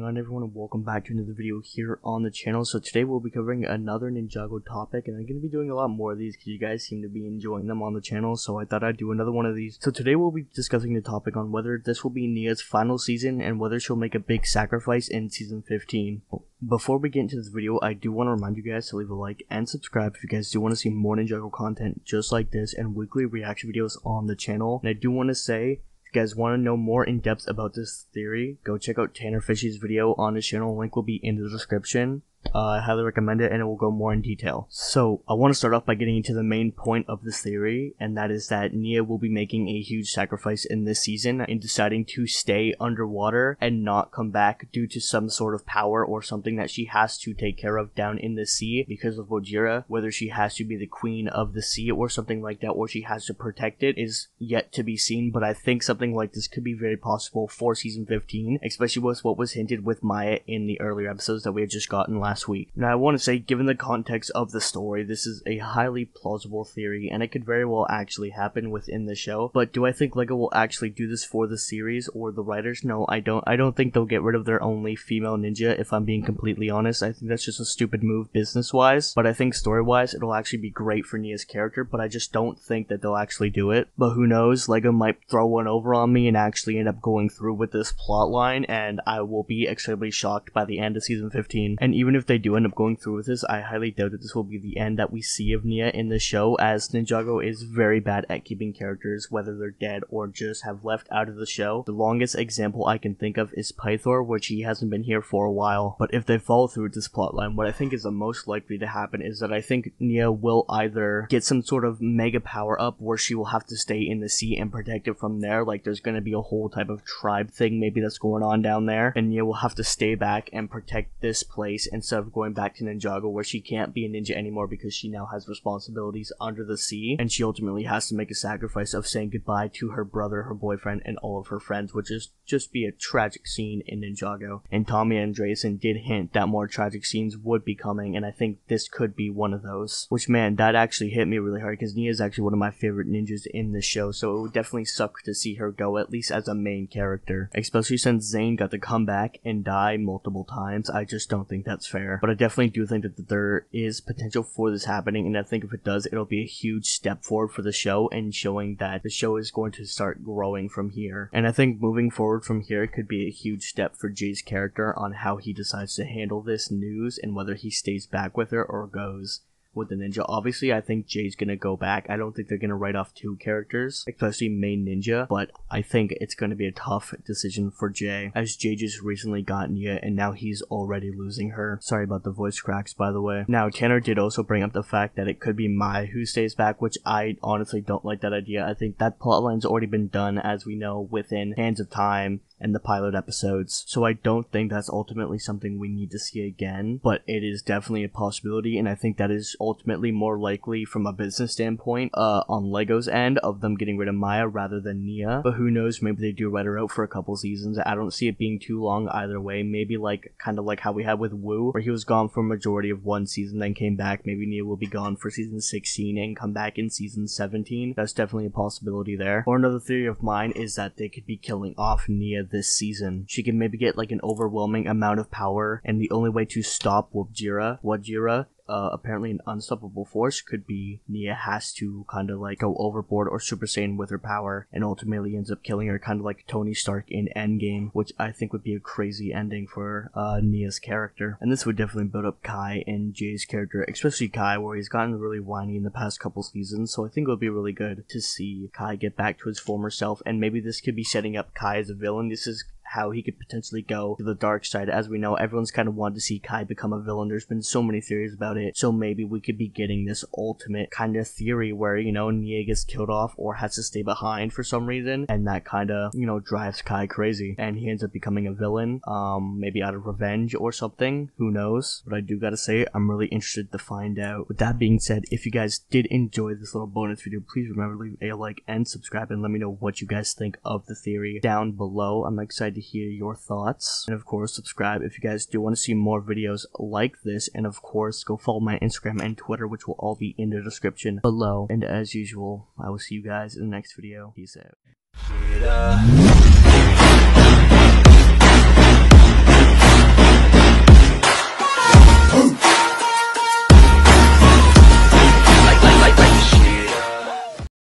on, everyone, and welcome back to another video here on the channel. So today we'll be covering another Ninjago topic, and I'm going to be doing a lot more of these because you guys seem to be enjoying them on the channel, so I thought I'd do another one of these. So today we'll be discussing the topic on whether this will be Nia's final season and whether she'll make a big sacrifice in season 15. Before we get into this video, I do want to remind you guys to leave a like and subscribe if you guys do want to see more Ninjago content just like this and weekly reaction videos on the channel. And I do want to say, if you guys want to know more in depth about this theory, go check out Tanner Fishy's video on his channel. Link will be in the description. I highly recommend it, and it will go more in detail. So I want to start off by getting into the main point of this theory, and that is that Nia will be making a huge sacrifice in this season in deciding to stay underwater and not come back due to some sort of power or something that she has to take care of down in the sea because of Bojira. Whether she has to be the queen of the sea or something like that, or she has to protect it, is yet to be seen, but I think something like this could be very possible for season 15, especially with what was hinted with Maya in the earlier episodes that we had just gotten last week. Now I want to say, given the context of the story, this is a highly plausible theory and it could very well actually happen within the show. But do I think LEGO will actually do this for the series or the writers? No, I don't. I don't think they'll get rid of their only female ninja, if I'm being completely honest. I think that's just a stupid move business wise, but I think story wise it'll actually be great for Nia's character, but I just don't think that they'll actually do it. But who knows, LEGO might throw one over on me and actually end up going through with this plot line, and I will be extremely shocked by the end of season 15. And even if they do end up going through with this, I highly doubt that this will be the end that we see of Nia in the show, as Ninjago is very bad at keeping characters, whether they're dead or just have left out of the show. The longest example I can think of is Pythor, which he hasn't been here for a while. But if they follow through with this plotline, what I think is the most likely to happen is that I think Nia will either get some sort of mega power up where she will have to stay in the sea and protect it from there, like there's going to be a whole type of tribe thing maybe that's going on down there, and Nia will have to stay back and protect this place instead of going back to Ninjago, where she can't be a ninja anymore because she now has responsibilities under the sea, and she ultimately has to make a sacrifice of saying goodbye to her brother, her boyfriend, and all of her friends, which is just be a tragic scene in Ninjago. And Tommy Andreasen did hint that more tragic scenes would be coming, and I think this could be one of those. Which, man, that actually hit me really hard because Nia is actually one of my favorite ninjas in the show, so it would definitely suck to see her go, at least as a main character. Especially since Zane got to come back and die multiple times. I just don't think that's fair. But I definitely do think that there is potential for this happening, and I think if it does, it'll be a huge step forward for the show and showing that the show is going to start growing from here. And I think moving forward from here could be a huge step for Jay's character on how he decides to handle this news and whether he stays back with her or goes with the ninja. Obviously, I think Jay's gonna go back. I don't think they're gonna write off two characters, especially main ninja, but I think it's gonna be a tough decision for Jay, as Jay just recently got Nia and now he's already losing her. Sorry about the voice cracks, by the way. Now, Tanner did also bring up the fact that it could be Mai who stays back, which I honestly don't like that idea. I think that plotline's already been done, as we know, within Hands of Time and the pilot episodes, so I don't think that's ultimately something we need to see again, but it is definitely a possibility, and I think that is ultimately more likely from a business standpoint on LEGO's end of them getting rid of Maya rather than Nia. But who knows, maybe they do write her out for a couple seasons. I don't see it being too long either way. Maybe like kind of like how we had with Wu, where he was gone for a majority of one season then came back. Maybe Nia will be gone for season 16 and come back in season 17. That's definitely a possibility there. Or another theory of mine is that they could be killing off Nia this season. She can maybe get like an overwhelming amount of power, and the only way to stop Wajira, apparently an unstoppable force, could be Nia has to kind of like go overboard or Super Saiyan with her power and ultimately ends up killing her, kind of like Tony Stark in Endgame, which I think would be a crazy ending for Nia's character. And this would definitely build up Kai and Jay's character, especially Kai, where he's gotten really whiny in the past couple seasons, so I think it would be really good to see Kai get back to his former self, and maybe this could be setting up Kai as a villain. This is how he could potentially go to the dark side. As we know, everyone's kind of wanted to see Kai become a villain. There's been so many theories about it, so maybe we could be getting this ultimate kind of theory where, you know, Nia gets killed off or has to stay behind for some reason, and that kind of, you know, drives Kai crazy, and he ends up becoming a villain, maybe out of revenge or something, who knows. But I do gotta say, I'm really interested to find out. With that being said, if you guys did enjoy this little bonus video, please remember to leave a like and subscribe, and let me know what you guys think of the theory down below. I'm excited to hear your thoughts, and of course subscribe if you guys do want to see more videos like this, and of course go follow my Instagram and Twitter, which will all be in the description below. And as usual, I will see you guys in the next video. Peace out.